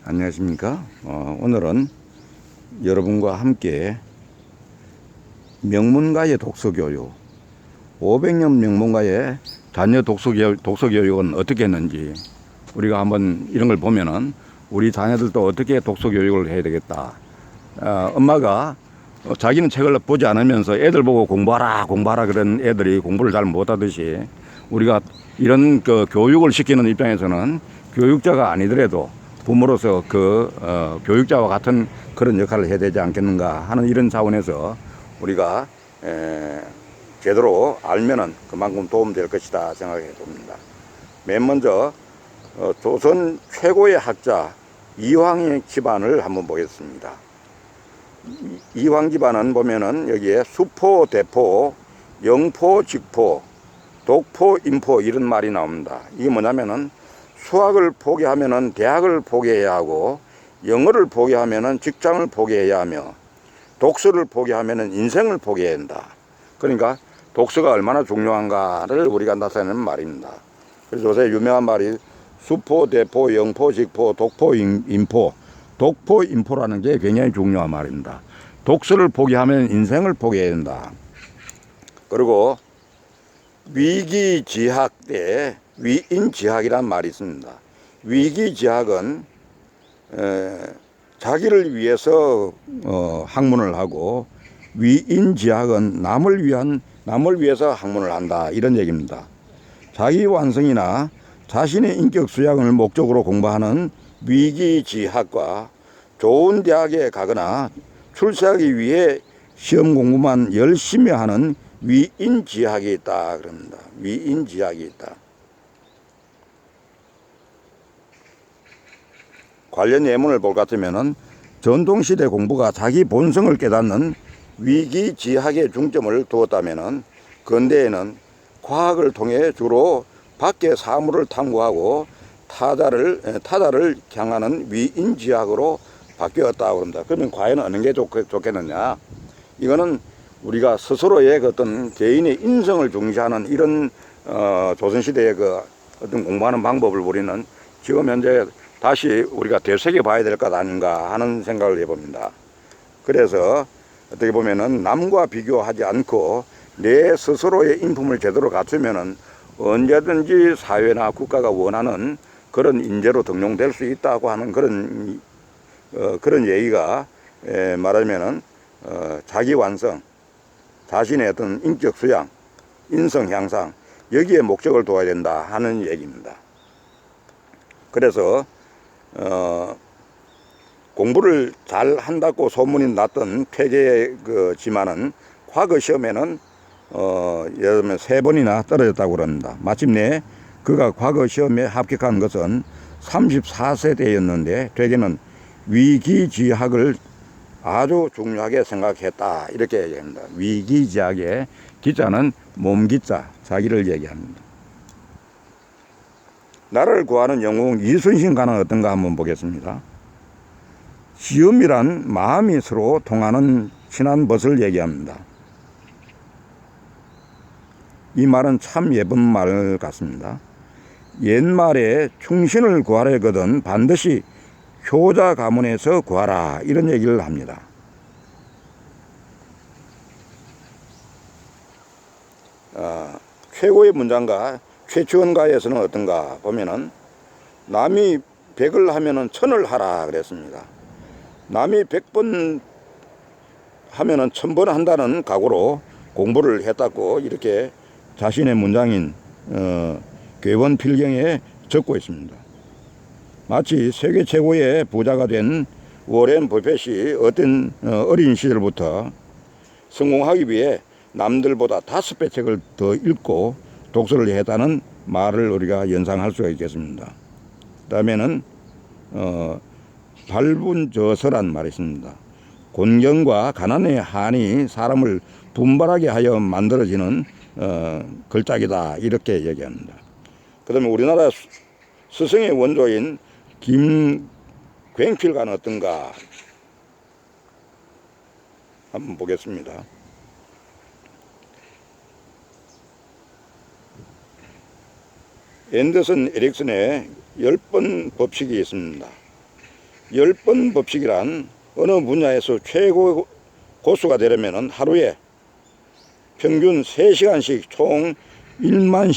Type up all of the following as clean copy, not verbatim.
안녕하십니까. 오늘은 여러분과 함께 명문가의 독서교육, 500년 명문가의 자녀 독서교육은 어떻게 했는지 우리가 한번 이런 걸 보면은 우리 자녀들도 어떻게 독서교육을 해야 되겠다. 엄마가 자기는 책을 보지 않으면서 애들 보고 공부하라 그런 애들이 공부를 잘 못하듯이 우리가 이런 그 교육을 시키는 입장에서는 교육자가 아니더라도 부모로서 교육자와 같은 그런 역할을 해야 되지 않겠는가 하는 이런 차원에서 우리가 제대로 알면은 그만큼 도움될 것이다 생각해 봅니다. 맨 먼저 조선 최고의 학자 이황의 집안을 한번 보겠습니다. 이황 집안은 보면은 여기에 수포, 대포, 영포, 직포, 독포, 인포 이런 말이 나옵니다. 이게 뭐냐면은 수학을 포기하면은 대학을 포기해야 하고, 영어를 포기하면은 직장을 포기해야 하며, 독서를 포기하면은 인생을 포기해야 한다. 그러니까 독서가 얼마나 중요한가를 우리가 나타내는 말입니다. 그래서 요새 유명한 말이 수포, 대포, 영포, 직포, 독포, 인포, 독포, 인포라는 게 굉장히 중요한 말입니다. 독서를 포기하면 인생을 포기해야 된다. 그리고 위기지학 때 위인지학이란 말이 있습니다. 위기지학은 자기를 위해서 학문을 하고, 위인지학은 남을 위해서 학문을 한다 이런 얘기입니다. 자기 완성이나 자신의 인격 수양을 목적으로 공부하는 위기지학과 좋은 대학에 가거나 출세하기 위해 시험 공부만 열심히 하는 위인지학이 있다 그럽니다. 위인지학이 있다. 관련 예문을 볼 것 같으면은 전통시대 공부가 자기 본성을 깨닫는 위기지학에 중점을 두었다면은 근대에는 과학을 통해 주로 밖의 사물을 탐구하고 타자를 향하는 위인지학으로 바뀌었다고 합니다. 그러면 과연 어느 게 좋겠느냐? 이거는 우리가 스스로의 어떤 개인의 인성을 중시하는 이런 조선시대의 어떤 공부하는 방법을 우리는 지금 현재 다시 우리가 되새겨 봐야 될 것 아닌가 하는 생각을 해봅니다. 그래서 어떻게 보면은 남과 비교하지 않고 내 스스로의 인품을 제대로 갖추면은 언제든지 사회나 국가가 원하는 그런 인재로 등용될 수 있다고 하는 그런 얘기가 말하면은 자기 완성, 자신의 어떤 인격 수양, 인성 향상 여기에 목적을 둬야 된다 하는 얘기입니다. 그래서 공부를 잘 한다고 소문이 났던 태계지만은 과거 시험에는 예를 들면 3번이나 떨어졌다고 그럽니다. 마침내 그가 과거 시험에 합격한 것은 34세 때였는데 퇴계는 위기지학을 아주 중요하게 생각했다 이렇게 얘기합니다. 위기지학의 기자는 몸기자, 자기를 얘기합니다. 나를 구하는 영웅 이순신과는 어떤가 한번 보겠습니다. 시음이란 마음이 서로 통하는 친한 벗을 얘기합니다. 이 말은 참 예쁜 말 같습니다. 옛말에 충신을 구하려거든 반드시 효자 가문에서 구하라 이런 얘기를 합니다. 최고의 문장가 최치원가에서는 어떤가 보면은 남이 100을 하면은 1000을 하라 그랬습니다. 남이 100번 하면은 1000번 한다는 각오로 공부를 했다고 이렇게 자신의 문장인 궤본필경에 적고 있습니다. 마치 세계 최고의 부자가 된 워렌 버핏이 어떤 어린 시절부터 성공하기 위해 남들보다 5배 책을 더 읽고 독서를 했다는 말을 우리가 연상할 수가 있겠습니다. 그 다음에는 발분저서란 말이 있습니다. 곤경과 가난의 한이 사람을 분발하게 하여 만들어지는 걸작이다 이렇게 얘기합니다. 그 다음에 우리나라 스승의 원조인 김굉필과는 어떤가 한번 보겠습니다. 앤더슨 에릭슨의 10번 법칙이 있습니다. 10번 법칙이란 어느 분야에서 최고 고수가 되려면 하루에 평균 3시간씩 총 1만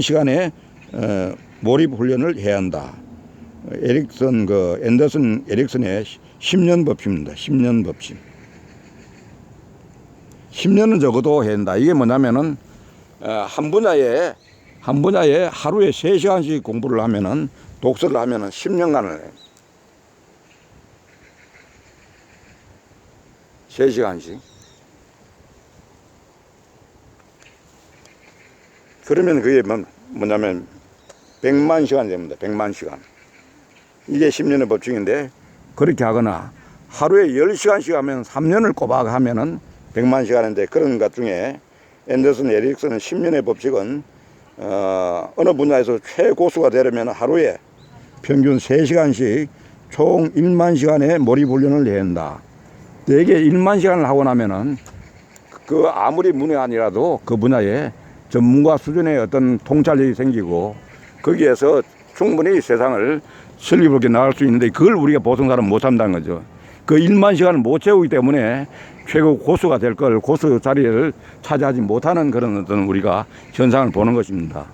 시간의 몰입 훈련을 해야 한다. 앤더슨 에릭슨의 10년 법칙입니다. 10년 법칙. 10년은 적어도 해야 한다. 이게 뭐냐면은 한 분야에 하루에 3시간씩 공부를 하면은, 독서를 하면은 10년간을 3시간씩. 그러면 그게 뭐냐면 100만 시간이 됩니다. 100만 시간. 이게 10년의 법칙인데, 그렇게 하거나 하루에 10시간씩 하면 3년을 꼬박 하면은 100만 시간인데, 그런 것 중에 앤더슨 에릭슨은 10년의 법칙은 어느 분야에서 최고수가 되려면 하루에 평균 3시간씩 총 1만 시간의 몰입 훈련을 해야 한다. 대개 1만 시간을 하고 나면은 그 아무리 문외한이라도 그 분야에 전문가 수준의 어떤 통찰력이 생기고, 거기에서 충분히 세상을 슬기롭게 나갈 수 있는데, 그걸 우리가 보통 사람 못 한다는 거죠. 그 1만 시간을 못 채우기 때문에 최고 고수가 될 걸, 고수 자리를 차지하지 못하는 그런 어떤 우리가 현상을 보는 것입니다.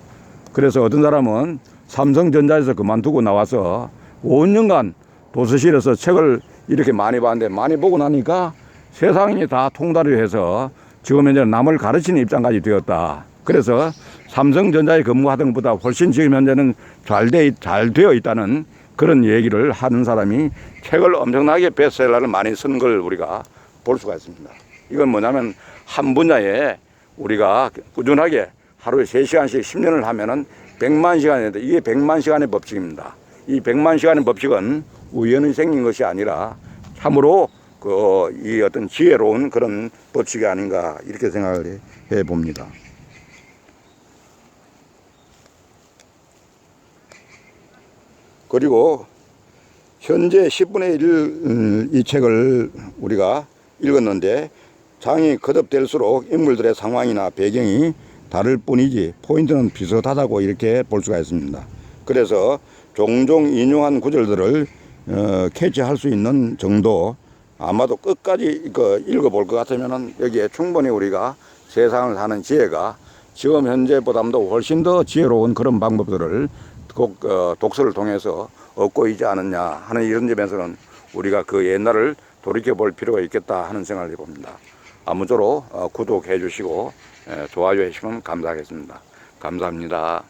그래서 어떤 사람은 삼성전자에서 그만두고 나와서 5년간 도서실에서 책을 이렇게 많이 봤는데, 많이 보고 나니까 세상이 다 통달을 해서 지금 현재 남을 가르치는 입장까지 되었다. 그래서 삼성전자에 근무하던 것보다 훨씬 지금 현재는 잘 되어 있다는 그런 얘기를 하는 사람이 책을 엄청나게 베스트셀러를 많이 쓴 걸 우리가 볼 수가 있습니다. 이건 뭐냐면 한 분야에 우리가 꾸준하게 하루에 3시간씩 10년을 하면은 100만 시간인데, 이게 100만 시간의 법칙입니다. 이 100만 시간의 법칙은 우연히 생긴 것이 아니라 참으로 이 어떤 지혜로운 그런 법칙이 아닌가, 이렇게 생각을 해 봅니다. 그리고 현재 10분의 1 이 책을 우리가 읽었는데, 장이 거듭될수록 인물들의 상황이나 배경이 다를 뿐이지 포인트는 비슷하다고 이렇게 볼 수가 있습니다. 그래서 종종 인용한 구절들을 캐치할 수 있는 정도, 아마도 끝까지 읽어볼 것 같으면 여기에 충분히 우리가 세상을 사는 지혜가 지금 현재보다도 훨씬 더 지혜로운 그런 방법들을 꼭 독서를 통해서 얻고 있지 않느냐 하는 이런 점에서는 우리가 그 옛날을 돌이켜볼 필요가 있겠다 하는 생각을 해봅니다. 아무쪼록 구독해 주시고 좋아요 해주시면 감사하겠습니다. 감사합니다.